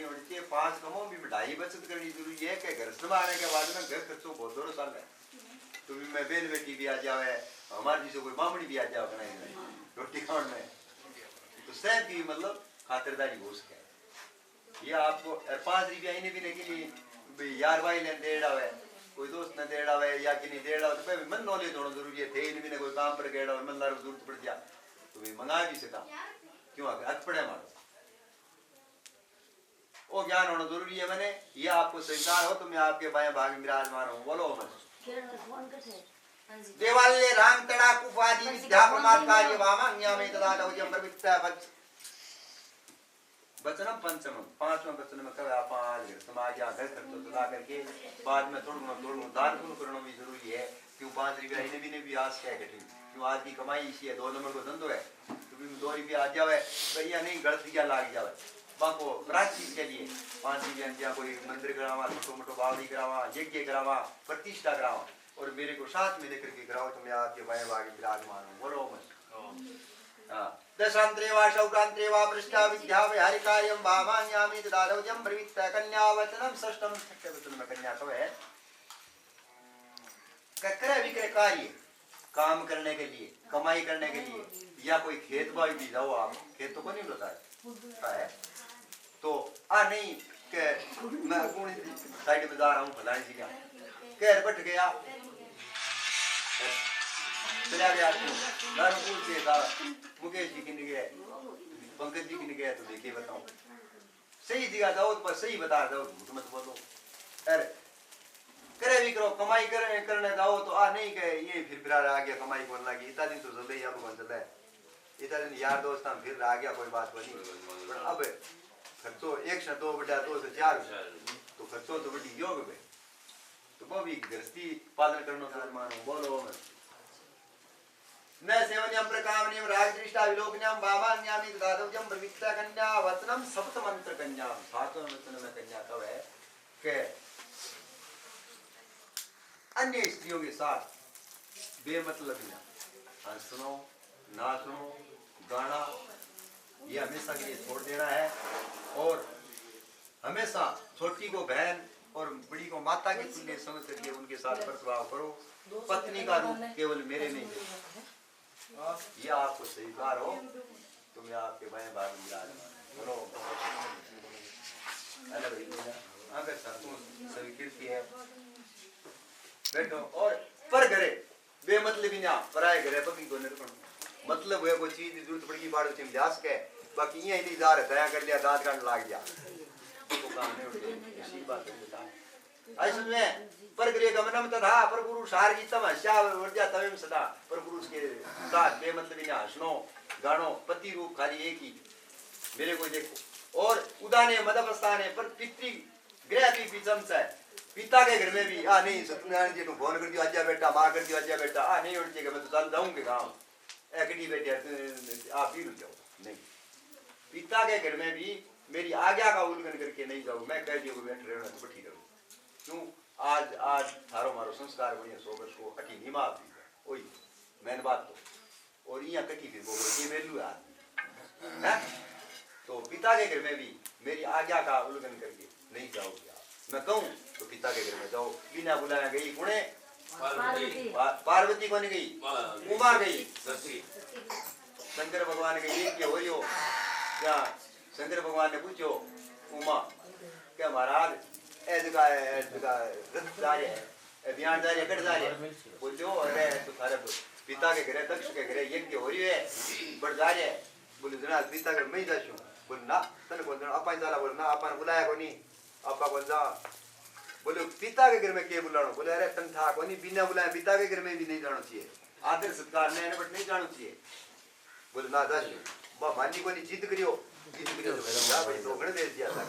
नहीं होनी चाहिए। 5 कमाओ भी ढाई बचत करनी जरूरी है कि घर संभालने के बाद में घर खर्चों बहुत दौड़ साल है तो भी मैं बेल बेटी भी आ जावे हमारे जिसे कोई मामड़ी भी आ जाओ नहीं रोटी खाने में तो सब की मतलब खातिरदारी हो सके। ये आपको 5 रुपया इन्हें भी नहीं कि यार भाई ने दे डावे कोई दोस्त ने दे डावे या कि नहीं दे डावे तो भाई मन नॉलेज होना जरूरी है थे इन्हें भी कोई काम पर गया और मन लार जरूरत पड़ गया तो भी मंगा भी सका क्यों आगे अक पड़े मारो वो ज्ञान होना जरूरी है। मैंने ये आपको स्वीकार हो तो मैं आपके बाएं भाग में विराजमान हूँ। बोलो देवालय राम तड़ा कुपादी विद्या प्रमाद कार्य वामा न्यामे तदा लवजम प्रवित्ता वचनम पंचमम 5वां वचन में कहे आप आज समाज या घर खर्च सदा करके बाद में थोड़ा दान पुण्य करना भी जरूरी है। क्यों 5 रुपया इन्हें भी आस क्या कठिन क्यों आज की कमाई इसी है 2 नंबर को धंधो है तो भी 2 रुपया आ जावे भैया नहीं गलत दिया लाग जावे बाको प्राचीन के लिए 5 रुपया कोई मंदिर करावा छोटो मोटो बावड़ी करावा यज्ञ करावा प्रतिष्ठा करावा और मेरे को साथ में लेकर के कराओ तो मैं आपके बाएं भाग विराजमान हूँ। बोलो मत दशांतरे वा शौकांतरे वा पृष्ठा विद्या विहारिकायं भावान्यामि तदारवजं ब्रवीत कन्या वचनम षष्ठम छठे वचन में कन्या कब है क्रय विक्रय कार्य काम करने के लिए कमाई करने के लिए या कोई खेत बाड़ी भी जाओ आप खेत तो को नहीं होता है तो नहीं के मैं कौन साइड में जा रहा हूँ फलाने जी का कह बट गया चला गया नारनपुर से था मुकेश जी की निगह पंकज जी की निगह तो देखिए बताओ सही जगह जाओ तो सही बता दो झूठ मत बोलो अरे करे भी करो कमाई करने जाओ तो नहीं कहे ये फिर आ गया कमाई बोलना की इतना दिन तो चलते ही अब चलता है इतना दिन यार दोस्त हम फिर आ गया कोई बात बनी अब खर्चो 1 से 2 बटा 2 से 4 तो खर्चो तो बड़ी योग में तो वो भी गृहस्थी पालन करना मानो। बोलो न सेवन्यम प्रकामनियम राग दृष्टा विलोकन्यम वामान्यामि तदादव्यम प्रवित्ता कन्या वचनम सप्त मंत्र कन्या 7वें वचन में कन्या कब है कि अन्य स्त्रियों के साथ बेमतलब सुनो ना सुनो गाना ये हमेशा के लिए छोड़ देना है और हमेशा छोटी को बहन और बड़ी को माता के तुल्य समझ करके उनके साथ बर्ताव करो। पत्नी का रूप केवल मेरे में ये आपको स्वीकार हो तो मैं आपके बाएं भाग में बोलो अगर सभी कीर्ति है बैठो और पर घरे बेमतलब ही ना पराए घरे पकी को निर्पण मतलब है कोई चीज जरूरत पड़ेगी बाड़ो से इतिहास के बाकी ये इंतजार तय कर लिया दांत काट लाग गया तो काम नहीं उठे इसी बात है ऐसे में पर गृह गमनम तथा पर गुरु सार की तमस्या वर्जा तवेम सदा पर पुरुष के साथ बेमतलब ही ना हंसनो गानो पति रूप खाली एक ही मेरे को देखो और उदाने मदपस्थाने पर पितृ गृह की पिचम से पिता के घर में भी नहीं सत्यनारायण जी को फोन कर दियो आजा बेटा मां कर दियो आजा बेटा नहीं उठ जाएगा मैं तो चल जाऊंगा गांव एकड़ी बेटे आप ही रुक जाओ नहीं पिता के घर में भी मेरी आज्ञा का उल्लंघन करके नहीं जाऊं मैं कह दियो बैठ रहना तो ठीक करो क्यों आज थारो मारो संस्कार बढ़िया 100 वर्ष को अटी निमा दी ओई मैंने बात तो और यहाँ कटी फिर बोलो ये वैल्यू है तो पिता के घर में भी मेरी आज्ञा का उल्लंघन करके नहीं जाओगे आप मैं कहूँ तो पिता के घर में जाओ बिना बुलाया गई पुणे पार्वती कौन गई उमा गई शंकर भगवान गई ये हो रही हो क्या शंकर भगवान ने पूछो उमा क्या महाराज अभियान जा रही है जा रही है बोलो अरे तो सारे पिता के घरे दक्ष के घरे यज्ञ हो रही है बढ़ जा रहे है बोले जना पिता के मैं जाशू बोल ना तने बोल अपा जाला बोल ना अपा बुलाया को नहीं अपा बोल जा बोले पिता के घर में के बुलानो बोले अरे तन था को नहीं बिना बुलाए पिता के घर में भी नहीं जाना चाहिए आदर सत्कार ने बट नहीं जाना चाहिए बोले ना जाशू बा मानी को नहीं जीत करियो तो मेरा भाई दो घड़े दे दिया था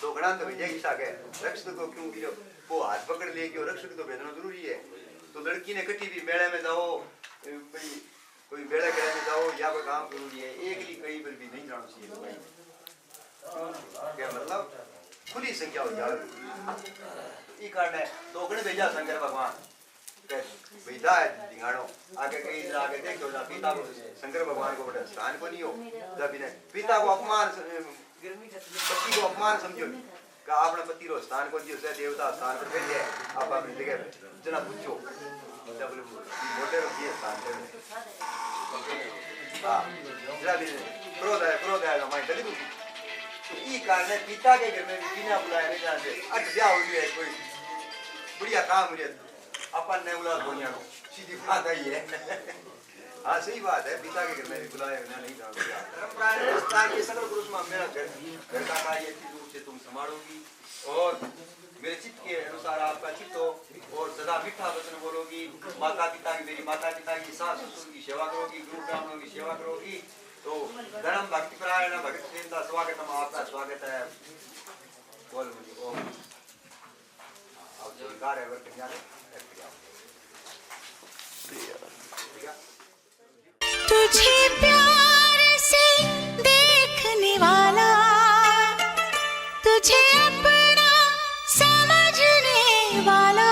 दो घड़ा तो विजय की साके रक्षक को क्यों कियो वो हाथ पकड़ ले के रक्षक तो भेजना जरूरी है तो लड़की ने कटी भी मेले में जाओ भाई कोई मेले करे में जाओ या कोई काम जरूरी है एक ही कहीं पर भी नहीं जाना चाहिए भाई क्या मतलब खुली संख्या हो जाए ये कारण है तो घड़े भेजा शंकर भगवान बेटा है दिखाड़ो आगे कहीं देखो ना पिता को शंकर भगवान को बड़ा स्थान को नहीं हो जब इन्हें पिता को अपमान पति को अपमान समझो कि आपने पति रो स्थान को दियो से देवता स्थान पर बैठे आप अपनी जगह पे जना पूछो डबल मोटे रो ये स्थान पे हां जरा भी क्रोध है ना मैं कभी तो ई कारण पिता के घर में बिना बुलाए नहीं जाते आज ब्याह हो गया कोई बढ़िया काम हो गया अपन ने बुला बोनिया सीधी बात है ये हाँ सही बात है पिता के घर में भी बुलाया बिना नहीं जाऊंगा रिश्ता ये सकल पुरुष में मेरा घर का कार्य अच्छी रूप से तुम संभालोगी और मेरे चित्त के अनुसार आपका चित्त हो और सदा मीठा वचन बोलोगी माता पिता की मेरी माता पिता की सास ससुर की सेवा करोगी गुरु ब्राह्मणों की सेवा करोगी तो धर्म भक्ति परायण भक्त सेवता स्वागतम आपका स्वागत है बोल मुझे ओम अब जो कार्य है वर्क जाने तुझे प्यार से देखने वाला तुझे अपना समझने वाला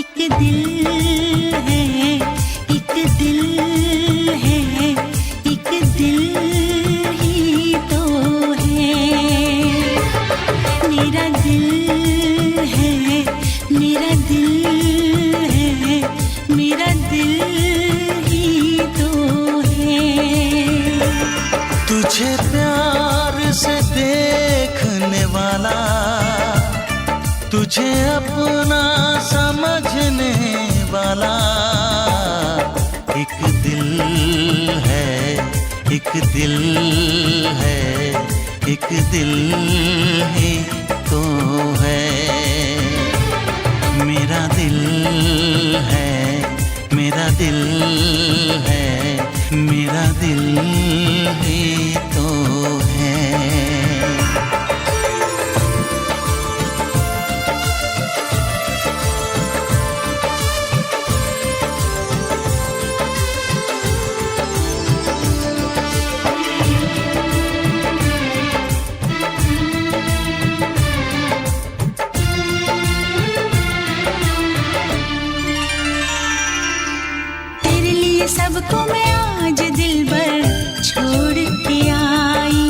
एक दिल है एक दिल है एक दिल ही तो है मेरा दिल है मेरा दिल है मेरा दिल तुझे प्यार से देखने वाला तुझे अपना समझने वाला एक दिल है एक दिल है एक दिल ही तो है मेरा दिल है मेरा दिल है मेरा दिल ही तो है सबको मैं आज दिल भर छोड़ के आई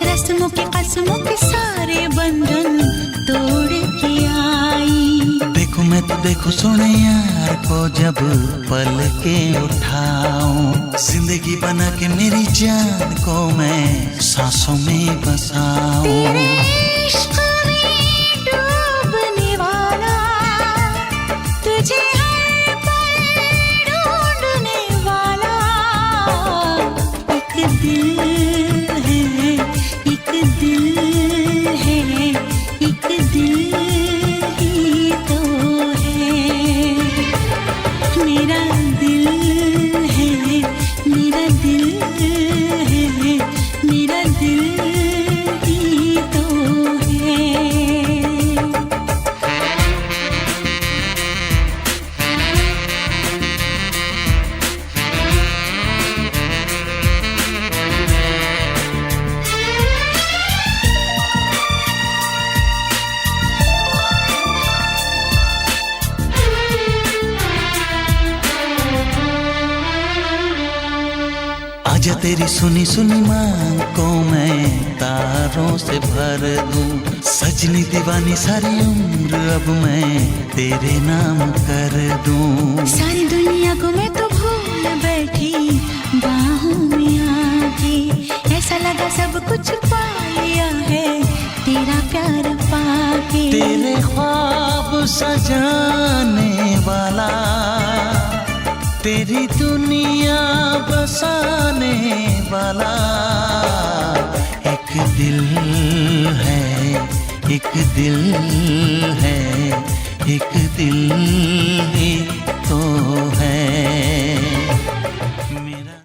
रस्मों के कसमों के सारे बंधन तोड़ के आई देखो मैं तो देखो सुने यार को जब पल के उठाऊं जिंदगी बना के मेरी जान को मैं सांसों में बसाऊं तेरे इश्क में डूबने वाला तुझे दिल है एक दिल है एक दिल ही तो है मेरा दिल है मेरा दिल है मेरा दिल ही तो है आजा तेरी सुनी सुनी मांग को मैं तारों से भर दूं सजनी दीवानी सारी उम्र अब मैं तेरे नाम कर दूं सारी दुनिया को मैं तो भूल बैठी बाहों में आके ऐसा लगा सब कुछ पा लिया है तेरा प्यार पाके तेरे ख्वाब सजाने वाला तेरी दुनिया बसाने वाला एक दिल है एक दिल है एक दिल ही तो है मेरा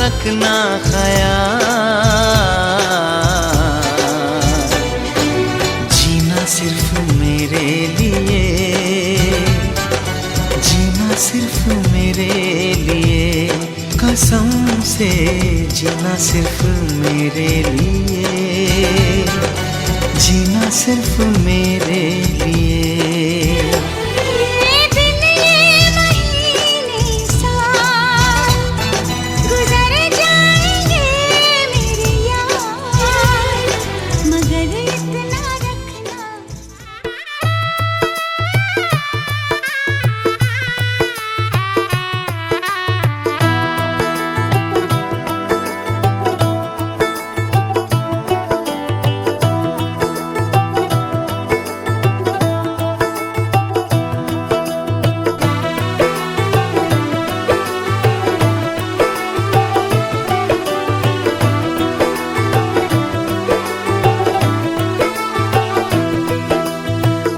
रखना ख्याल। जीना सिर्फ मेरे लिए, जीना सिर्फ मेरे लिए, कसम से जीना सिर्फ मेरे लिए, जीना सिर्फ मेरे लिए।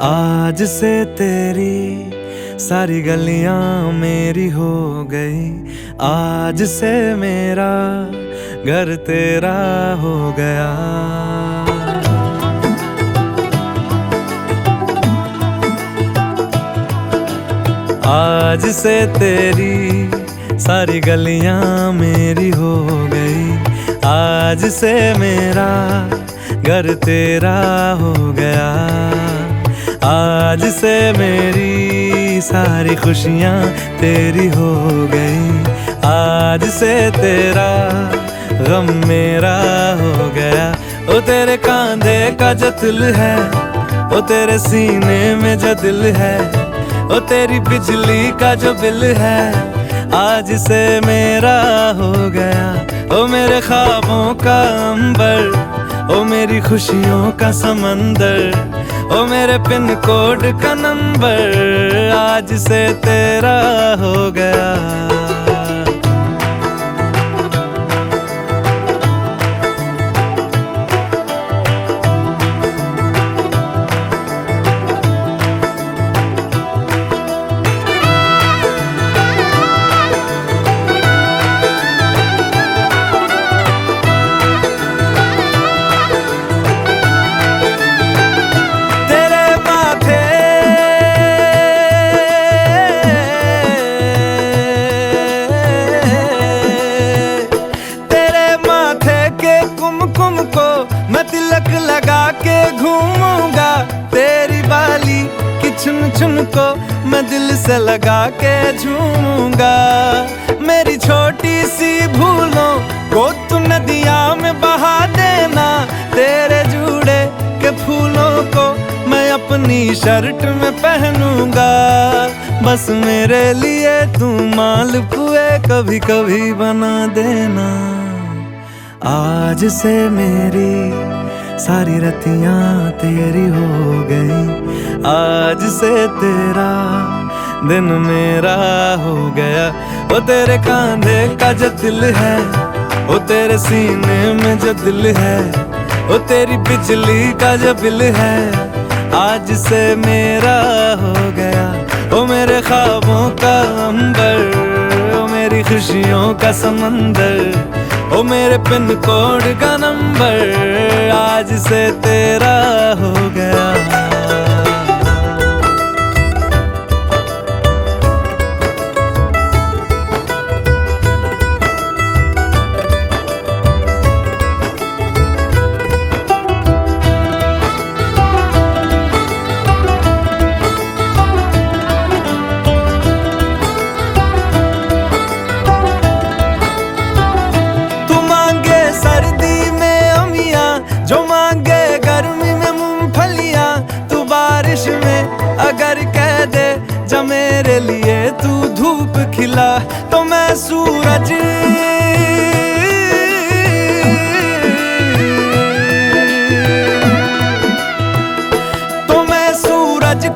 आज से तेरी सारी गलियां मेरी हो गई, आज से मेरा घर तेरा हो गया। आज से तेरी सारी गलियां मेरी हो गई, आज से मेरा घर तेरा हो गया। आज से मेरी सारी खुशियाँ तेरी हो गई, आज से तेरा गम मेरा हो गया। ओ तेरे कांधे का जो दिल है, ओ तेरे सीने में जो दिल है, ओ तेरी बिजली का जो बिल है, आज से मेरा हो गया। ओ मेरे ख्वाबों का अंबर, ओ मेरी खुशियों का समंदर, ओ मेरे पिन कोड का नंबर, आज से तेरा हो गया। मैं तिलक लगा के घूमूंगा, तेरी बाली की चुन चुन को मैं दिल से लगा के झूमूंगा। मेरी छोटी सी भूलों को तू नदिया में बहा देना, तेरे जूड़े के फूलों को मैं अपनी शर्ट में पहनूंगा। बस मेरे लिए तू मालपुए कभी कभी बना देना। आज से मेरी सारी रतियां तेरी हो गई, आज से तेरा दिन मेरा हो गया। ओ तेरे कांधे का जो दिल है, ओ तेरे सीने में जो दिल है, ओ तेरी बिजली का जो बिल है, आज से मेरा हो गया। ओ मेरे ख्वाबों का अंबर, ओ मेरी खुशियों का समंदर, ओ मेरे पिन कोड का नंबर, आज से तेरा हो गया। सर्दी में अमियाँ जो मांगे, गर्मी में मूंगफलियाँ, तू बारिश में अगर कह दे जा मेरे लिए तू धूप खिला, तो मैं सूरज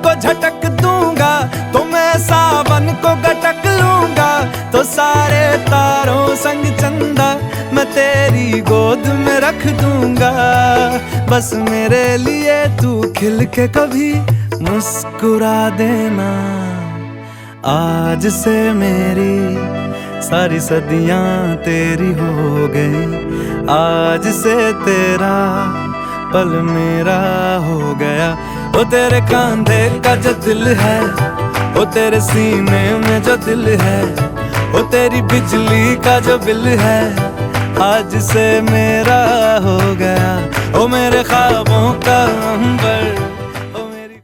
को झटक दूंगा, तो मैं सावन को गटक लूंगा। तो सारे तारों संग चंदा मैं तेरी गोद में रख दूंगा। बस मेरे लिए तू खिल के कभी मुस्कुरा देना। आज से मेरी सारी सदियां तेरी हो गई, आज से तेरा पल मेरा हो गया। ओ तेरे कांधे का जो दिल है, ओ तेरे सीने में जो दिल है, ओ तेरी बिजली का जो बिल है, आज से मेरा हो गया। ओ मेरे ख्वाबों का अंबर, ओ मेरी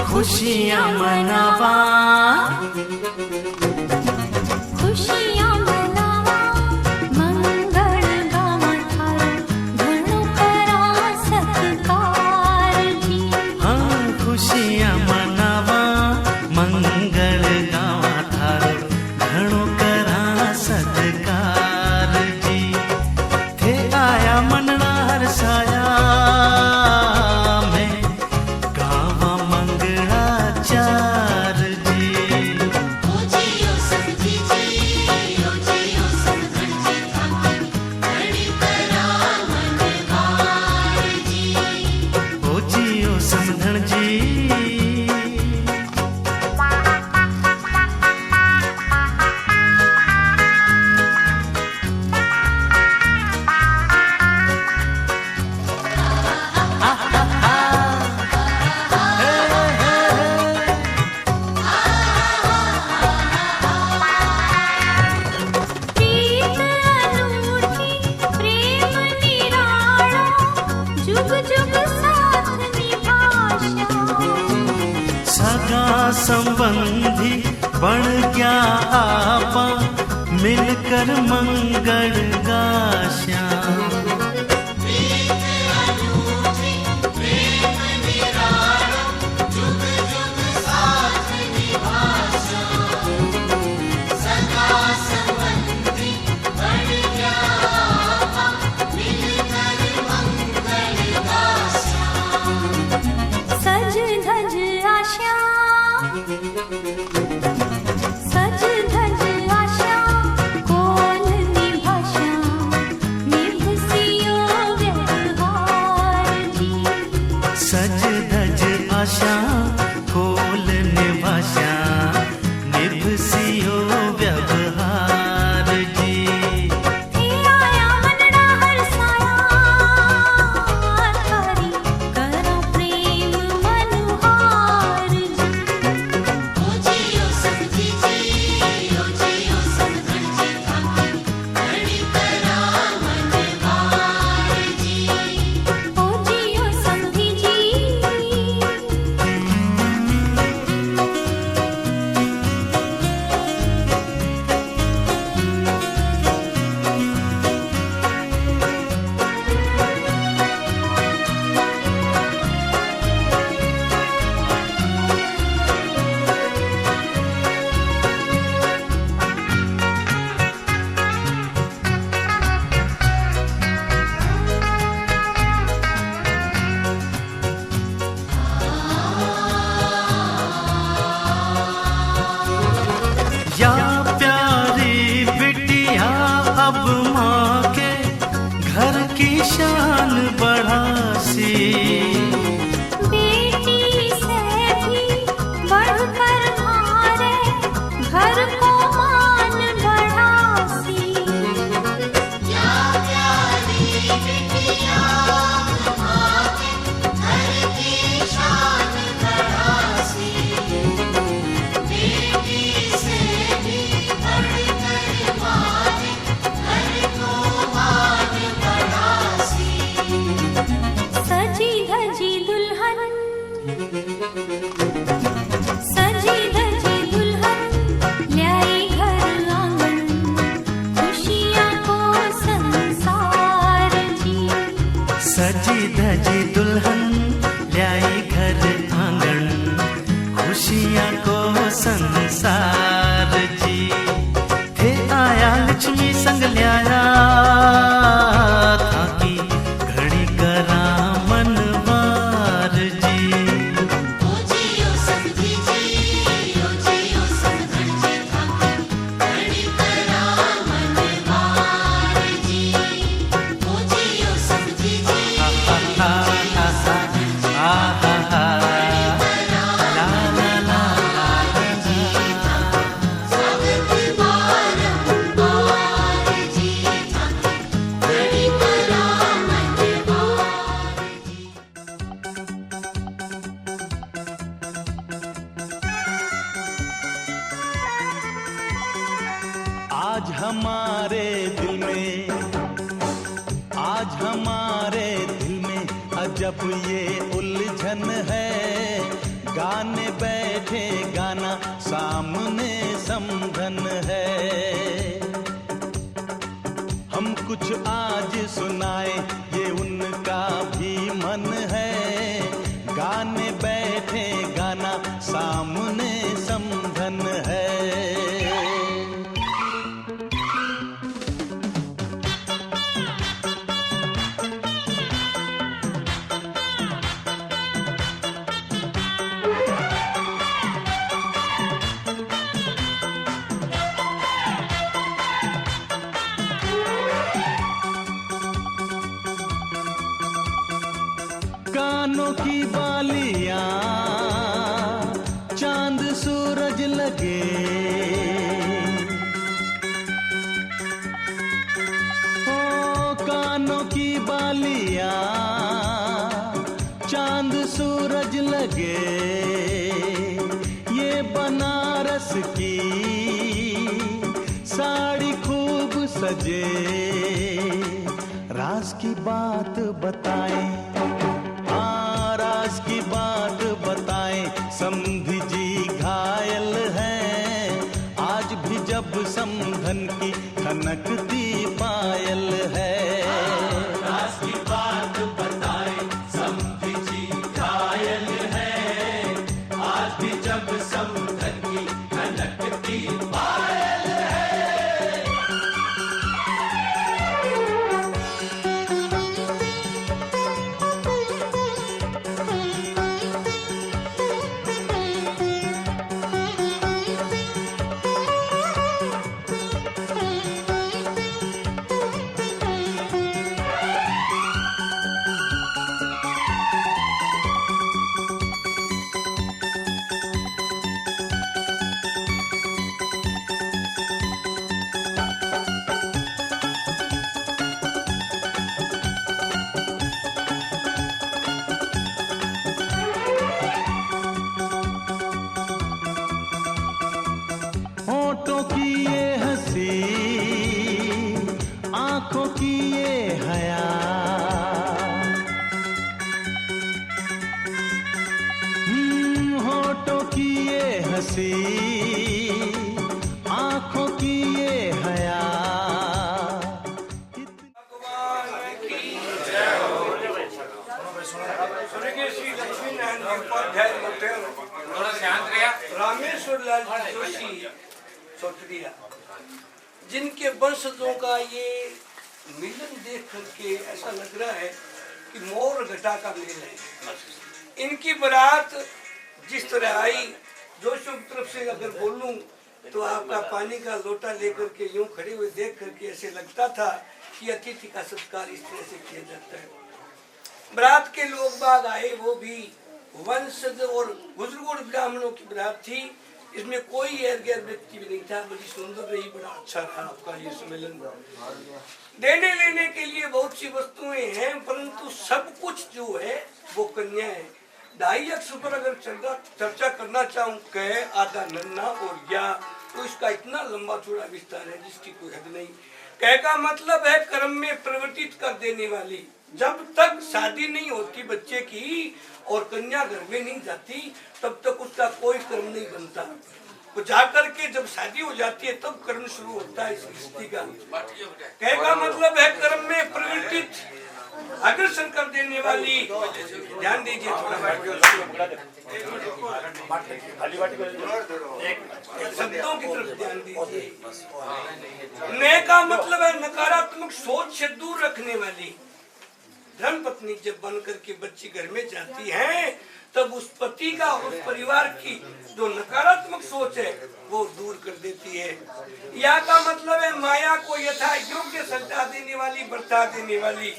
खुशियाँ मनावा, खुशियाँ मनावा, मंगल गावा थारो घणो करा सत्कार जी। हाँ खुशियाँ मनावा, मंगल गावा थारो घणो करा सत्कार जी। थे आया मनना हरसाया, संबंधी बन गया आपा, मिलकर मंगल गाशा। सज धज आशा कोल निभाशा, निभ सजी धजी दुल्हन ल्याई घर आंगन, खुशियां को संसार जी। थे आया लक्ष्मी संग ल्याया, थाकी घड़ी करा मनवार जी। आज हमारे दिल में, आज हमारे दिल में अजब ये उलझन है। गाने बैठे गाना सामने समधन है। हम कुछ आज सुनाए ये उनका भी मन है। गाने बैठे गाना सामने समधन है। कानों की बालियां चांद सूरज लगे, ओ कानों की बालियां चांद सूरज लगे। ये बनारस की साड़ी खूब सजे। राज की बात बताएं, राज की बात बताएं, समधी जी घायल हैं। आज भी जब समधन की खनकती पायल है। राज की बात बताएं, समधी जी घायल हैं। आज भी जब समधन की खनकती पायल है। होठों की ये हंसी, आंखों की ये हया, होठों की ये हंसी, आंखों की ये हया। रामेश्वर लाल जोशी चौधरी, जिनके वंशजों का ये मिलन देख करके ऐसा लग रहा है कि मोर घटा का मेल है। इनकी बारात जिस तरह आई, जोशियों की तरफ से अगर बोलूं तो आपका पानी का लोटा लेकर के यूं खड़े हुए देख करके ऐसे लगता था कि अतिथि का सत्कार इस तरह से किया जाता है। बारात के लोग बाग आए, वो भी वंशज और बुजुर्गों ब्राह्मणों की बारात थी। इसमें कोई एर गैर व्यक्ति भी नहीं था। बड़ी सुंदर रही, बड़ा अच्छा रहा आपका ये सम्मेलन। देने लेने के लिए बहुत सी वस्तुएं हैं, परंतु सब कुछ जो है वो कन्या है। 2.5 अक्षर पर अगर चर्चा करना चाहूँ, कह आधा नन्ना और या, तो इसका इतना लंबा चौड़ा विस्तार है जिसकी कोई हद नहीं। कह का मतलब है कर्म में परिवर्तित कर देने वाली। जब तक शादी नहीं होती बच्चे की और कन्या घर में नहीं जाती, तब तक उसका कोई कर्म नहीं बनता। वो जाकर के जब शादी हो जाती है तब कर्म शुरू होता है इस स्त्री का। कहने का मतलब है कर्म में प्रवृत्ति आकर्षण कर देने वाली। ध्यान दीजिए थोड़ा शब्दों की तरफ ध्यान दीजिए। ने का मतलब है नकारात्मक सोच से दूर रखने वाली। धर्म पत्नी जब बन करके बच्ची घर में जाती है तब उस पति का उस परिवार की जो नकारात्मक सोच है वो दूर कर देती है। या का मतलब है माया को यथा योग्य सजा देने वाली, बरता देने वाली।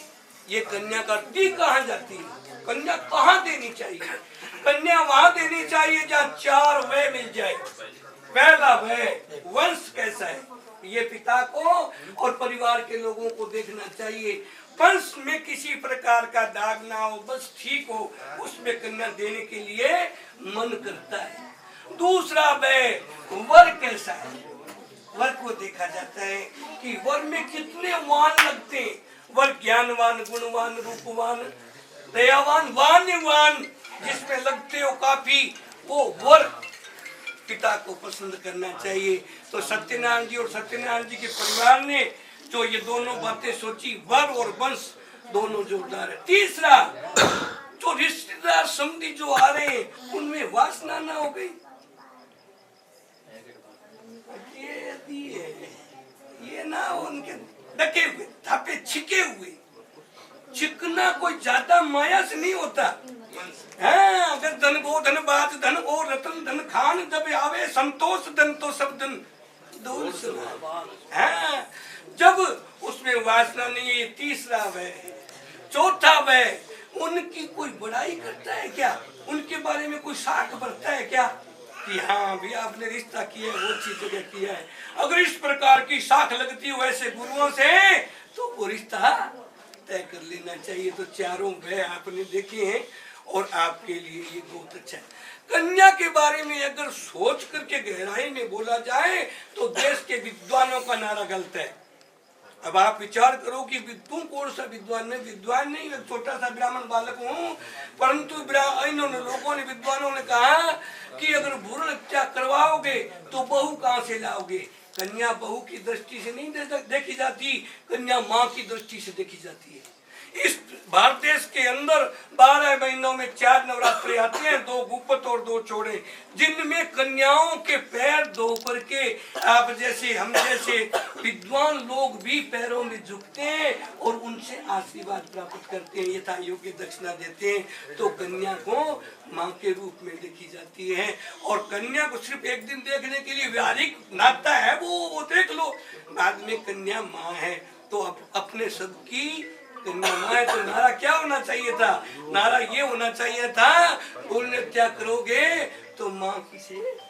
ये कन्या का दी कहाँ जाती है? कन्या कहाँ देनी चाहिए? कन्या वहाँ देनी चाहिए जहाँ 4 वह मिल जाए। पहला वह वंश कैसा है ये पिता को और परिवार के लोगों को देखना चाहिए। वंश में किसी प्रकार का दाग ना हो, बस ठीक हो, उसमें कन्या देने के लिए मन करता है। दूसरा वह वर कैसा है? वर को देखा जाता है कि वर में कितने वान लगते हैं। वर ज्ञानवान, गुणवान, रूपवान, दयावान, वान्यवान जिसमें लगते हो काफी, वो वर पिता को पसंद करना चाहिए। तो सत्यनारायण जी और सत्यनारायण जी के परिवार ने जो ये दोनों बातें सोची, वर और वंश दोनों जोरदार है। तीसरा जो रिश्तेदार समधी जो आ रहे हैं उनमें वासना ना हो गई। ये ना हो उनके डके हुए, थापे छिके हुए। छिकना कोई ज्यादा माया से नहीं होता। हाँ, अगर धन को धन बात धन और रतन धन खान जब आवे संतोष धन तो सब धन दूर सुना। हाँ, जब उसमें वासना नहीं है। तीसरा वह, चौथा वह उनकी कोई बड़ाई करता है क्या? उनके बारे में कोई साख बढ़ता है क्या कि हाँ भी आपने रिश्ता किया है, वो अच्छी जगह किया है। अगर इस प्रकार की साख लगती हो ऐसे गुरुओं से तो वो रिश्ता तय कर लेना चाहिए। तो चारों वह आपने देखे हैं और आपके लिए ये बहुत अच्छा है। कन्या के बारे में अगर सोच करके गहराई में बोला जाए तो देश के विद्वानों का नारा गलत है। अब आप विचार करो कि तुम कौन सा विद्वान? मैं विद्वान नहीं, मैं छोटा सा ब्राह्मण बालक हूँ, परंतु इन्होंने लोगों ने, विद्वानों ने कहा कि अगर भ्रूण हत्या करवाओगे तो बहू कहाँ से लाओगे? कन्या बहू की दृष्टि से नहीं देखी जाती, कन्या माँ की दृष्टि से देखी जाती है। इस भारत देश के अंदर 12 महीनों में 4 नवरात्रे आते हैं, 2 गुप्त और 2 चौड़े, जिनमें कन्याओं के पैर धो करके आप जैसे हम जैसे विद्वान लोग भी पैरों में झुकते हैं और उनसे आशीर्वाद प्राप्त करते हैं, यथा योग्य दक्षिणा देते हैं। तो कन्या को माँ के रूप में देखी जाती है और कन्या को सिर्फ एक दिन देखने के लिए व्यावहारिक नाता है वो देख लो, बाद में कन्या माँ है। तो अपने सबकी कन्या माँ है। तो नारा क्या होना चाहिए था? नारा ये होना चाहिए था, भूल हत्या करोगे तो माँ किसे?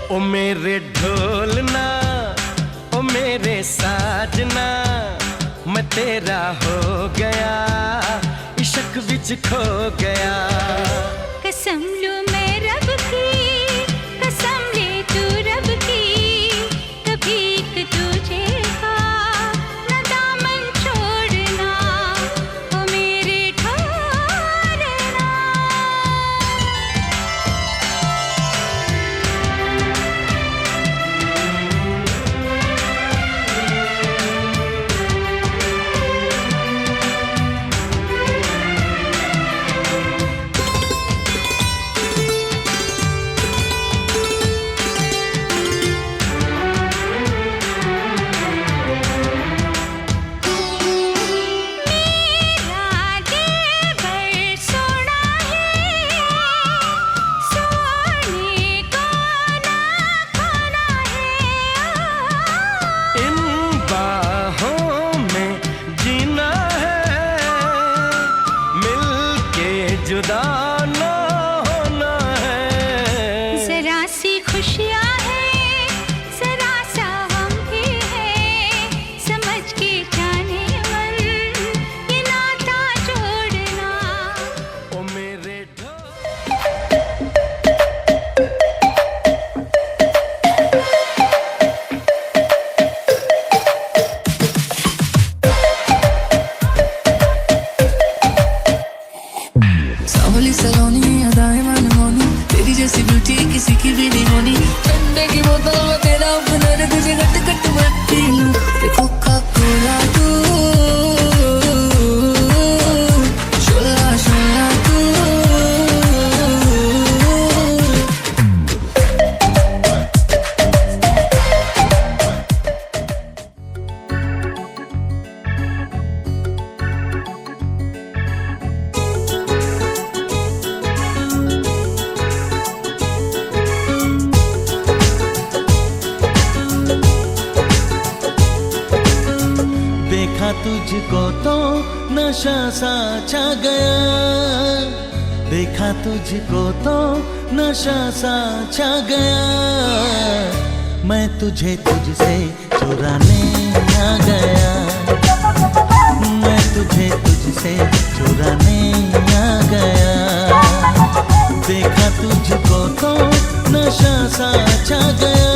ओ मेरे ढोलना, ओ मेरे साजना, मैं तेरा हो गया, इश्क विच खो गया। कसम लूं मैं रब की, कसम ले तू रब की, कभी एक तुझे का न दामन छोड़ना, ओ मेरे ढोलना। ना होना है। जरा सी खुशियाँ हैं, जरा सा हम भी हैं, समझ के जाने मन ये नाता जोड़ना। ओ मेरे सावली सलोनी अदाएं मनमोनी, तेरी जैसी ब्यूटी किसी की भी नहीं होनी। ठंडे की बोतल में तेरा अपना रे, तुझे घट घट मैं पी लूं। देखो का कोला तू, शोला शोला तू। देखा तुझको तो नशा सा छा गया, देखा तुझको तो नशा सा छा गया। मैं तुझे तुझसे चुराने आ गया, मैं तुझे तुझसे चुराने आ गया। देखा तुझको तो नशा सा छा गया,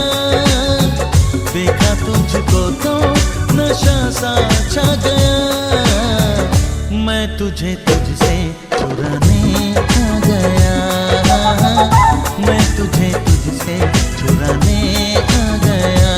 देखा तुझको तो नशा सा छा गया। मैं तुझे तुझसे चुराने आ गया, मैं तुझे तुझसे चुराने आ गया।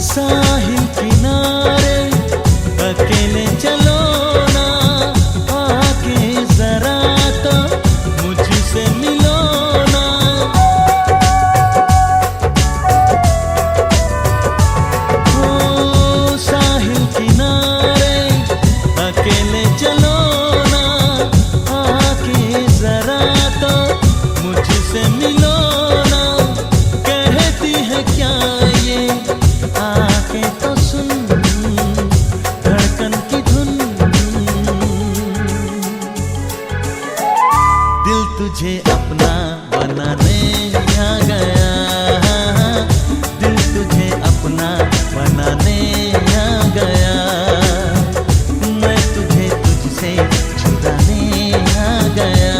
साहिल किनारे अकेले चलो ना, आके जरा तो मुझसे मिलो ना। ओ साहिल किनारे अकेले चलो ना, आके जरा तो मुझसे मिलो ना। कहती है क्या ये आके तो सुन, धड़कन की धुन। दिल तुझे अपना बनाने आ गया, दिल तुझे अपना बनाने आ गया। मैं तुझे तुझसे छुड़ाने आ गया।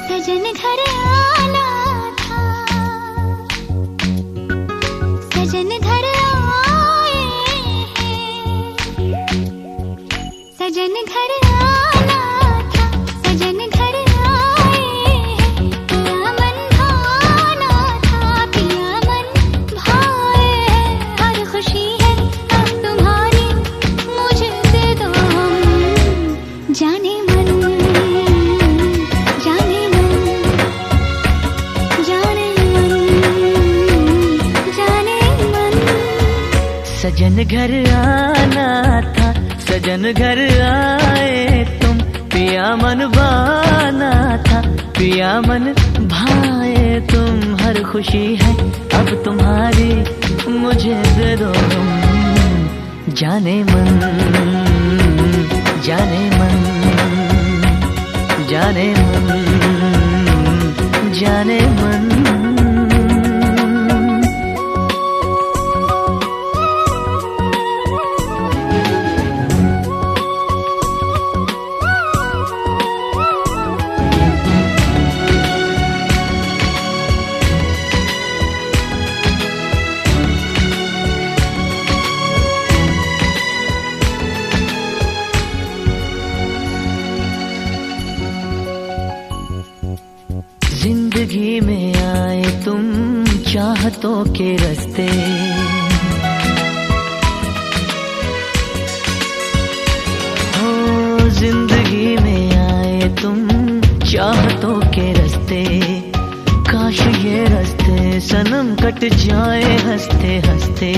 सजन घर आना था, सजन घर आए हैं, सजन घर आना था, सजन घर आए हैं, पिया मन भाना था, पिया मन भाए हैं, हर खुशी है अब तुम्हारी, मुझे दे दो हम, जाने मन, जाने मन, जाने मन, जाने मन। सजन घर आना था, सजन घर आए तुम, पिया मन बाना था, पिया मन भाए तुम, हर खुशी है अब तुम्हारी, मुझे दे दो तुम, जाने मन, जाने मन, जाने मन, जाने मन। जिंदगी में आए तुम चाहतों के रास्ते, हो जिंदगी में आए तुम चाहतों के रास्ते, काश ये रास्ते सनम कट जाए हंसते हंसते,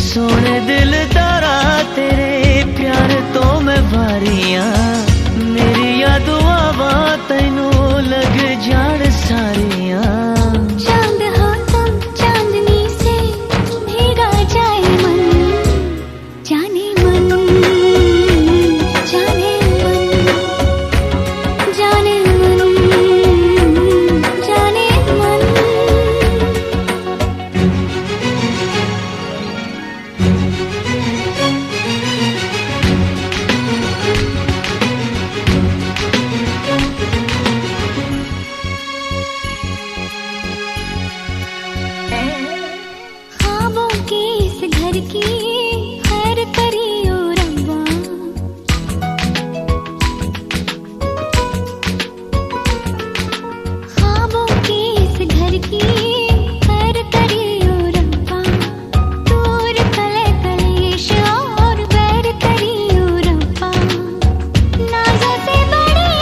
सोने दिल तारा तेरे प्यार तो मैं वारियां, मेरी याद आवा तैनू लग जान सारियां, चांद हो तुम चांदनी से भीगा जाए मन, जाने मन, जाने मन, जाने मन, जाने मन। ख्वाबों के इस घर की खैर करियो रब्बा, ख्वाबों के इस घर की खैर करियो रब्बा, दूर कले कलेश और बैर करियो रब्बा, नाज़ों से बड़ी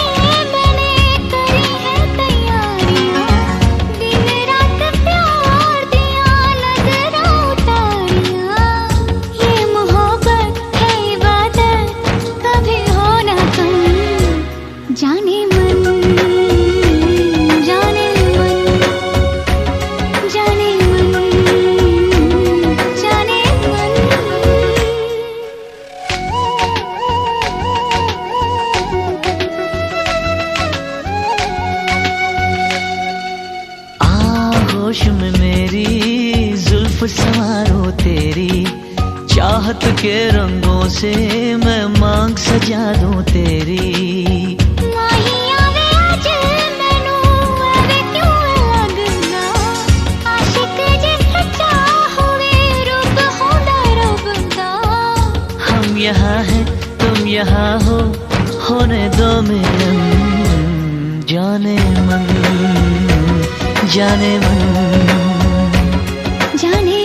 मैंने करी है तैयारियां, दिन रात प्यार दिया नजरा उतारियां, ये मोहब्बत है इबादत कभी हो ना कम, जाने मन, जाने मन, जाने मन, जाने मन। आगोश में मेरी जुल्फ संवारो तेरी, चाहत के रंगों से मैं मांग सजा दूं तेरी, माही आवे आज मैनू आवे क्यों लगदा, आशिक जिस सच्चा होवे रूप होंदा रब दा, हम यहाँ हैं तुम यहाँ हो, होने दो मिलन, जाने मन, जाने मन, जाने